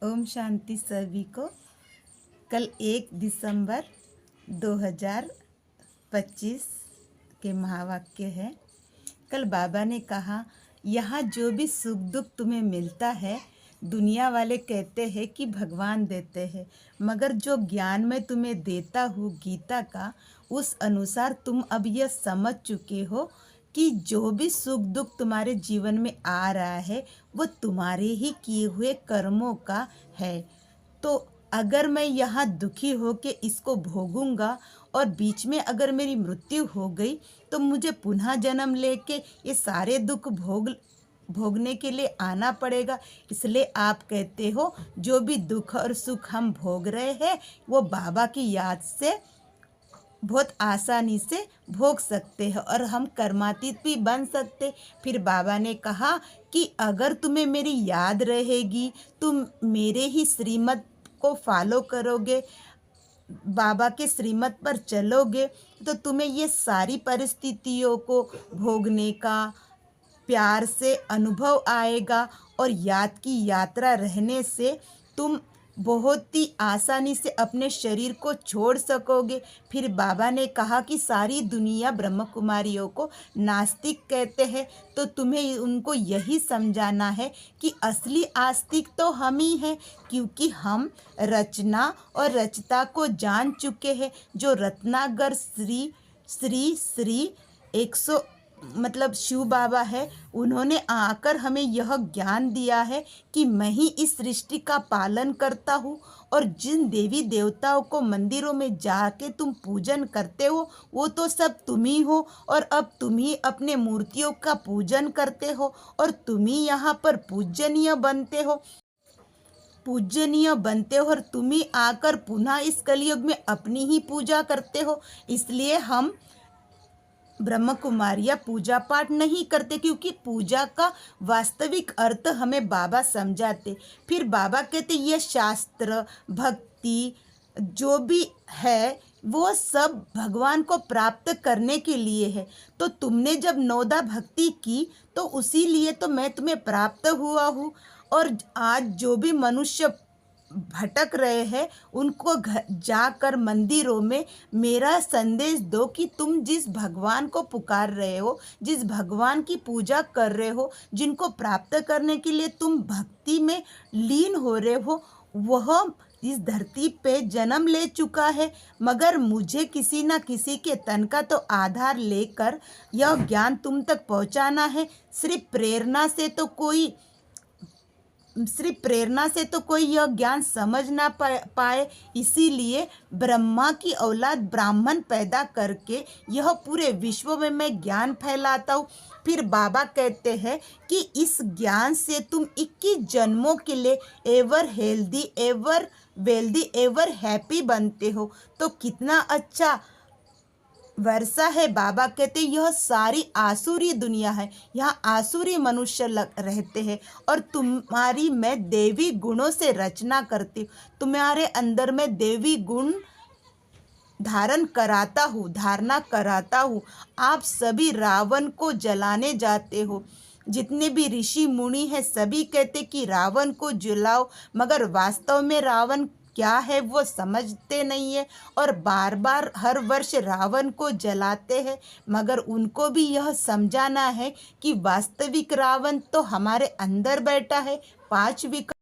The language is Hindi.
ओम शांति सभी को। कल 1 दिसंबर 2025 के महावाक्य है। कल बाबा ने कहा, यहाँ जो भी सुख दुख तुम्हें मिलता है, दुनिया वाले कहते हैं कि भगवान देते हैं, मगर जो ज्ञान मैं तुम्हें देता हूँ गीता का, उस अनुसार तुम अब यह समझ चुके हो कि जो भी सुख दुख तुम्हारे जीवन में आ रहा है वो तुम्हारे ही किए हुए कर्मों का है। तो अगर मैं यहाँ दुखी हो के इसको भोगूंगा और बीच में अगर मेरी मृत्यु हो गई तो मुझे पुनः जन्म लेके ये सारे दुख भोगने के लिए आना पड़ेगा। इसलिए आप कहते हो जो भी दुख और सुख हम भोग रहे हैं वो बाबा की याद से बहुत आसानी से भोग सकते हैं और हम कर्मातीत भी बन सकते। फिर बाबा ने कहा कि अगर तुम्हें मेरी याद रहेगी, तुम मेरे ही श्रीमत को फॉलो करोगे, बाबा के श्रीमत पर चलोगे, तो तुम्हें ये सारी परिस्थितियों को भोगने का प्यार से अनुभव आएगा और याद की यात्रा रहने से तुम बहुत ही आसानी से अपने शरीर को छोड़ सकोगे। फिर बाबा ने कहा कि सारी दुनिया ब्रह्म कुमारियों को नास्तिक कहते हैं, तो तुम्हें उनको यही समझाना है कि असली आस्तिक तो हम ही हैं, क्योंकि हम रचना और रचता को जान चुके हैं। जो रत्नागर श्री श्री श्री 100 शिव बाबा है, उन्होंने आकर हमें यह ज्ञान दिया है कि मैं ही इस सृष्टि का पालन करता हूँ। और जिन देवी देवताओं को मंदिरों में जाके तुम पूजन करते हो वो तो सब तुम ही हो, और अब तुम ही अपने मूर्तियों का पूजन करते हो और तुम ही यहाँ पर पूजनीय बनते हो और तुम ही आकर पुनः इस कलयुग में अपनी ही पूजा करते हो। इसलिए हम ब्रह्म कुमारियाँ पूजा पाठ नहीं करते, क्योंकि पूजा का वास्तविक अर्थ हमें बाबा समझाते। फिर बाबा कहते ये शास्त्र भक्ति जो भी है वो सब भगवान को प्राप्त करने के लिए है। तो तुमने जब नौदा भक्ति की तो उसी लिए तो मैं तुम्हें प्राप्त हुआ हूँ। और आज जो भी मनुष्य भटक रहे हैं उनको जाकर मंदिरों में मेरा संदेश दो कि तुम जिस भगवान को पुकार रहे हो, जिस भगवान की पूजा कर रहे हो, जिनको प्राप्त करने के लिए तुम भक्ति में लीन हो रहे हो, वह इस धरती पे जन्म ले चुका है, मगर मुझे किसी न किसी के तन का तो आधार लेकर यह ज्ञान तुम तक पहुंचाना है। सिर्फ प्रेरणा से तो कोई यह ज्ञान समझ ना पाए। इसीलिए ब्रह्मा की औलाद ब्राह्मण पैदा करके यह पूरे विश्व में मैं ज्ञान फैलाता हूँ। फिर बाबा कहते हैं कि इस ज्ञान से तुम 21 जन्मों के लिए ever healthy, ever wealthy, ever happy बनते हो। तो कितना अच्छा वर्षा है। बाबा कहते यह सारी आसुरी दुनिया है, यहाँ आसुरी मनुष्य रहते हैं और तुम्हारी मैं देवी गुणों से रचना करती हूँ। तुम्हारे अंदर में देवी गुण धारणा कराता हूँ। आप सभी रावण को जलाने जाते हो। जितने भी ऋषि मुनि हैं सभी कहते कि रावण को जलाओ, मगर वास्तव में रावण क्या है वो समझते नहीं है और बार बार हर वर्ष रावण को जलाते हैं। मगर उनको भी यह समझाना है कि वास्तविक रावण तो हमारे अंदर बैठा है। 5 विकार